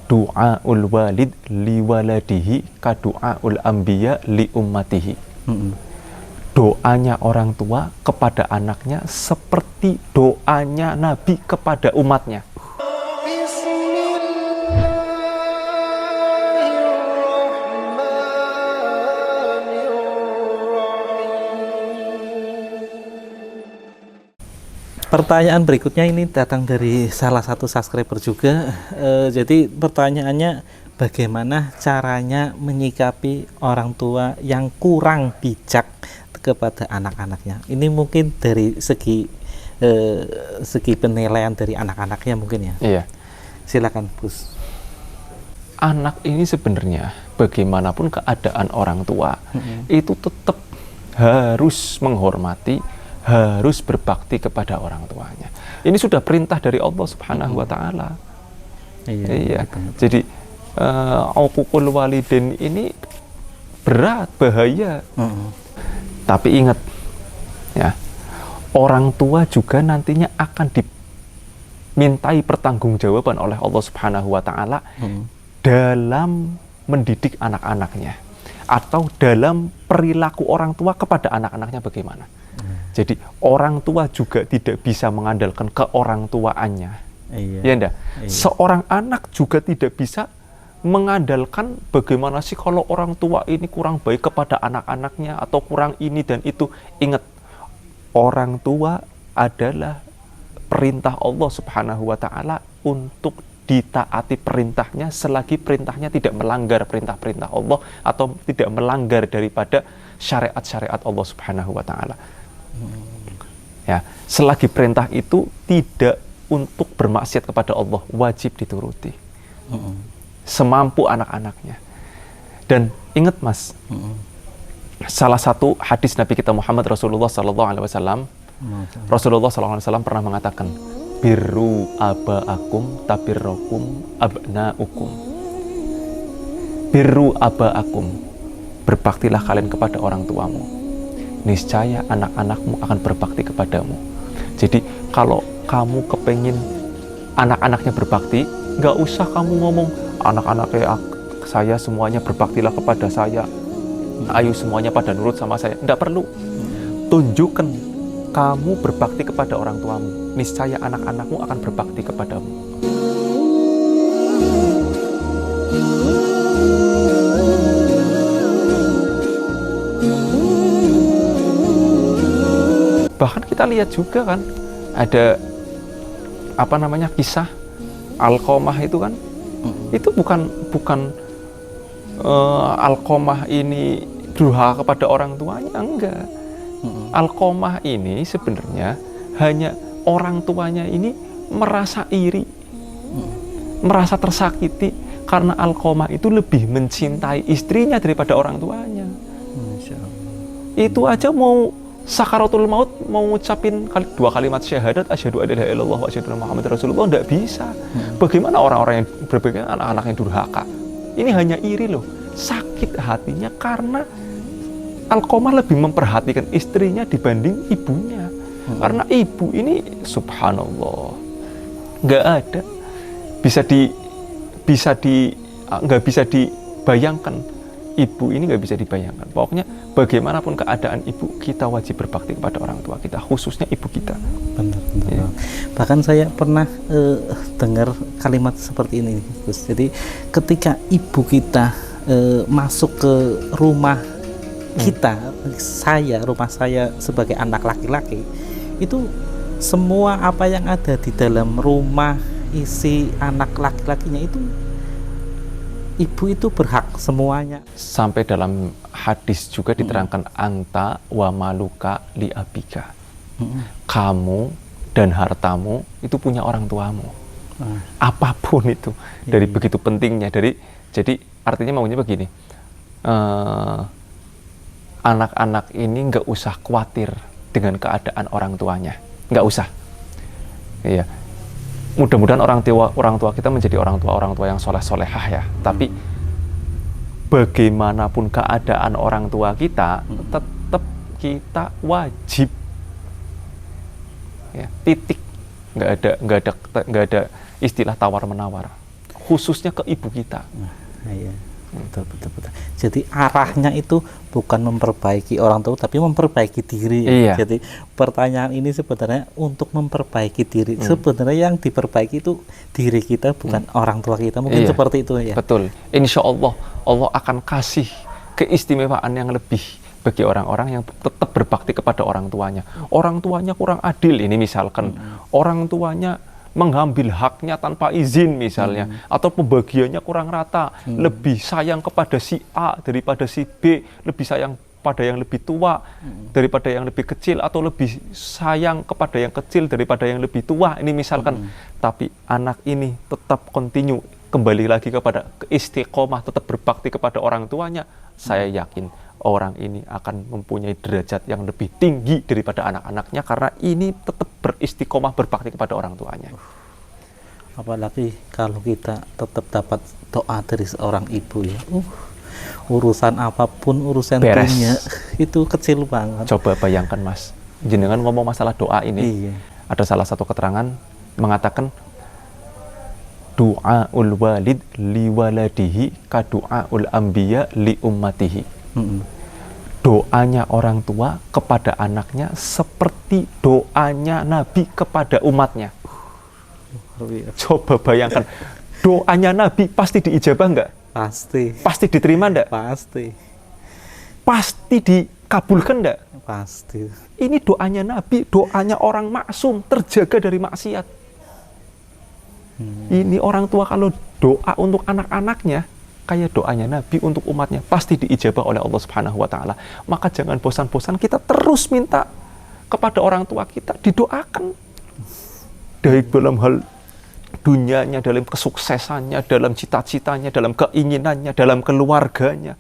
du'aul walid li waladihi ka du'aul anbiya li ummatihi. Doanya orang tua kepada anaknya seperti doanya Nabi kepada umatnya. Pertanyaan berikutnya ini datang dari salah satu subscriber juga. Jadi pertanyaannya, bagaimana caranya menyikapi orang tua yang kurang bijak kepada anak-anaknya? Ini mungkin dari segi penilaian dari anak-anaknya mungkin ya. Iya. Silakan, Gus. Anak ini sebenarnya bagaimanapun keadaan orang tua, itu tetap harus menghormati, harus berbakti kepada orang tuanya. Ini sudah perintah dari Allah Subhanahu wa Ta'ala. Iya. Jadi uququl walidain ini berat, bahaya. Tapi ingat ya, orang tua juga nantinya akan dimintai pertanggungjawaban oleh Allah Subhanahu wa Ta'ala dalam mendidik anak-anaknya atau dalam perilaku orang tua kepada anak-anaknya bagaimana. Jadi orang tua juga tidak bisa mengandalkan keorang tuaannya. Ya enggak? Seorang anak juga tidak bisa mengandalkan bagaimana sih kalau orang tua ini kurang baik kepada anak-anaknya atau kurang ini dan itu. Ingat, orang tua adalah perintah Allah Subhanahu wa Ta'ala untuk ditaati perintahnya selagi perintahnya tidak melanggar perintah-perintah Allah atau tidak melanggar daripada syariat-syariat Allah Subhanahu wa Ta'ala. Ya, selagi perintah itu tidak untuk bermaksiat kepada Allah, wajib dituruti semampu anak-anaknya. Dan ingat Mas, salah satu hadis Nabi kita Muhammad Rasulullah SAW, Rasulullah SAW pernah mengatakan, birru aba'akum tabirrokum abna'ukum. Birru aba'akum, berbaktilah kalian kepada orang tuamu, niscaya anak-anakmu akan berbakti kepadamu. Jadi kalau kamu kepengin anak-anaknya berbakti, nggak usah kamu ngomong anak-anaknya saya semuanya berbaktilah kepada saya, ayo semuanya pada nurut sama saya. Nggak perlu. Tunjukkan kamu berbakti kepada orang tuamu, niscaya anak-anakmu akan berbakti kepadamu. Bahkan kita lihat juga kan ada kisah Alqamah itu kan, itu bukan Alqamah ini durhaka kepada orang tuanya, enggak. Alqamah ini sebenarnya hanya orang tuanya ini merasa iri, merasa tersakiti karena Alqamah itu lebih mencintai istrinya daripada orang tuanya. Itu aja mau sakaratul maut, mau ngucapin 2 kalimat syahadat, asyhadu an la ilaha illallah wa asyhadu anna muhammadar rasulullah, enggak bisa. Bagaimana orang-orang yang berpikir anak-anak yang durhaka? Ini hanya iri loh, sakit hatinya karena Alqamah lebih memperhatikan istrinya dibanding ibunya. Karena ibu ini subhanallah nggak ada, nggak bisa dibayangkan. Ibu ini nggak bisa dibayangkan. Pokoknya bagaimanapun keadaan ibu, kita wajib berbakti kepada orang tua kita, khususnya ibu kita. Benar. Ya. Bahkan saya pernah dengar kalimat seperti ini, Gus. Jadi ketika ibu kita masuk ke rumah kita, rumah saya sebagai anak laki-laki, itu semua apa yang ada di dalam rumah isi anak laki-lakinya itu, ibu itu berhak semuanya. Sampai dalam hadis juga diterangkan, anta wa maluka li abika. Kamu dan hartamu itu punya orang tuamu. Apapun itu, dari begitu pentingnya. Jadi artinya maunya begini, anak-anak ini nggak usah khawatir dengan keadaan orang tuanya, nggak usah. Iya. Mudah-mudahan orang tua kita menjadi orang tua yang soleh-solehah ya. Tapi bagaimanapun keadaan orang tua kita, tetap kita wajib, ya, titik. Nggak ada istilah tawar menawar. khususnya ke ibu kita. Iya, betul. Jadi arahnya itu bukan memperbaiki orang tua, tapi memperbaiki diri. Iya. Jadi pertanyaan ini sebenarnya untuk memperbaiki diri. Sebenarnya yang diperbaiki itu diri kita, bukan orang tua kita. Mungkin Iya. seperti itu ya. Betul. Insya Allah, Allah akan kasih keistimewaan yang lebih bagi orang-orang yang tetap berbakti kepada orang tuanya. Orang tuanya kurang adil, ini misalkan. Orang tuanya mengambil haknya tanpa izin misalnya, atau pembagiannya kurang rata, lebih sayang kepada si A daripada si B, lebih sayang pada yang lebih tua daripada yang lebih kecil, atau lebih sayang kepada yang kecil daripada yang lebih tua, ini misalkan. Tapi anak ini tetap continue, kembali lagi kepada istiqomah, tetap berbakti kepada orang tuanya, saya yakin orang ini akan mempunyai derajat yang lebih tinggi daripada anak-anaknya, karena ini tetap beristiqomah berbakti kepada orang tuanya. Apalagi kalau kita tetap dapat doa dari seorang ibu ya. Urusan apapun, urusan Beres. dunia itu kecil banget. Coba bayangkan Mas, jenengan ngomong masalah doa ini, Iya. ada salah satu keterangan mengatakan du'aul walid li waladihi ka du'aul anbiya li ummatihi. Doanya orang tua kepada anaknya seperti doanya Nabi kepada umatnya. Coba bayangkan, doanya Nabi pasti diijabah enggak? Pasti. Pasti diterima enggak? Pasti. Pasti dikabulkan enggak? Pasti. Ini doanya Nabi, doanya orang maksum, terjaga dari maksiat. Ini orang tua kalau doa untuk anak-anaknya kayak doanya Nabi untuk umatnya, pasti diijabah oleh Allah Subhanahu wa taala. Maka jangan bosan-bosan kita terus minta kepada orang tua kita didoakan. Baik dalam hal dunianya, dalam kesuksesannya, dalam cita-citanya, dalam keinginannya, dalam keluarganya,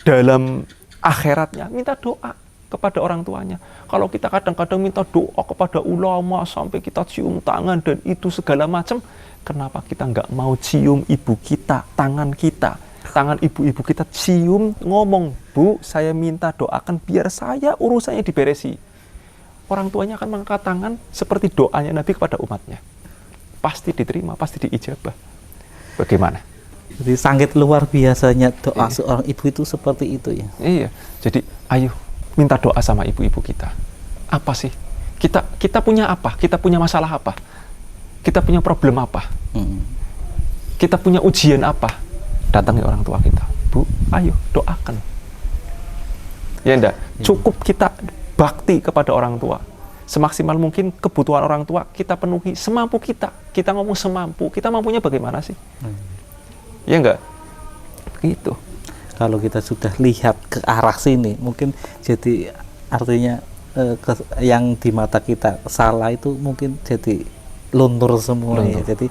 dalam akhiratnya, minta doa kepada orang tuanya. Kalau kita kadang-kadang minta doa kepada ulama sampai kita cium tangan dan itu segala macam, kenapa kita nggak mau cium ibu kita, tangan ibu-ibu kita cium, ngomong, Bu, saya minta doakan biar saya urusannya diberesi. Orang tuanya akan mengangkat tangan seperti doanya Nabi kepada umatnya. Pasti diterima, pasti diijabah. Bagaimana? Jadi sangat luar biasanya doa seorang ibu itu seperti itu ya. Iya. Jadi ayo minta doa sama ibu-ibu kita. Apa sih? Kita punya apa? Kita punya masalah apa? Kita punya problem apa? Kita punya ujian apa? Datangi orang tua kita. Bu, ayo doakan. Ya enggak? Cukup kita bakti kepada orang tua. Semaksimal mungkin kebutuhan orang tua kita penuhi semampu kita. Kita ngomong semampu. Kita mampunya bagaimana sih? Ya enggak? Begitu. Kalau kita sudah lihat ke arah sini, mungkin jadi artinya yang di mata kita salah itu mungkin jadi luntur semua ya. Jadi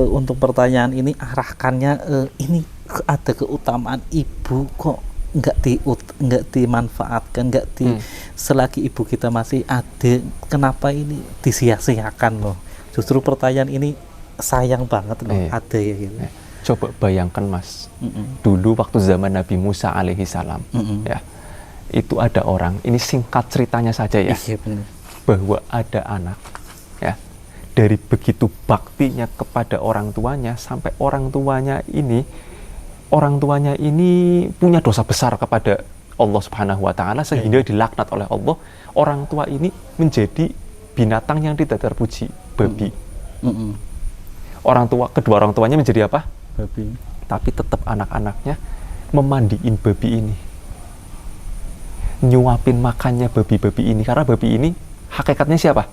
untuk pertanyaan ini arahkannya ini ada keutamaan ibu kok nggak dimanfaatkan, selagi ibu kita masih ada, kenapa ini disia-siakan loh? Justru pertanyaan ini sayang banget loh, ada ya gitu. Coba bayangkan Mas, dulu waktu zaman Nabi Musa alaihi salam, ya, itu ada orang, ini singkat ceritanya saja ya, bahwa ada anak, ya, dari begitu baktinya kepada orang tuanya sampai orang tuanya ini punya dosa besar kepada Allah Subhanahu wa taala sehingga dilaknat oleh Allah. Orang tua ini menjadi binatang yang tidak terpuji, babi. Kedua orang tuanya menjadi apa? Babi. Tapi tetap anak-anaknya memandiin babi ini, nyuapin makannya babi-babi ini, karena babi ini hakikatnya siapa?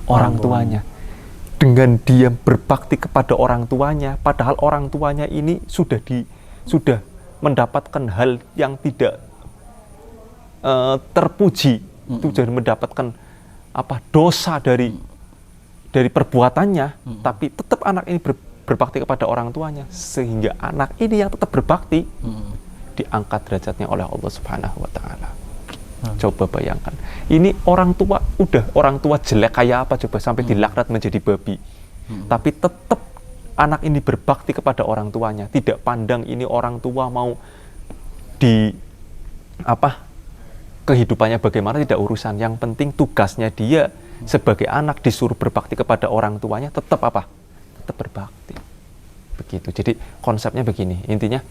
Orang tuanya. Dengan dia berbakti kepada orang tuanya, padahal orang tuanya ini sudah mendapatkan hal yang tidak terpuji, sudah mendapatkan dosa dari perbuatannya, tapi tetap anak ini berbakti kepada orang tuanya, sehingga anak ini yang tetap berbakti diangkat derajatnya oleh Allah Subhanahu wa taala. Coba bayangkan, ini orang tua jelek kayak apa coba sampai dilaknat menjadi babi, tapi tetap anak ini berbakti kepada orang tuanya, tidak pandang ini orang tua mau kehidupannya bagaimana, tidak urusan. Yang penting tugasnya dia sebagai anak disuruh berbakti kepada orang tuanya, tetap tetap berbakti. Begitu. Jadi konsepnya begini, intinya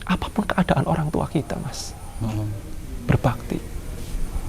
apapun keadaan orang tua kita, Mas, berbakti.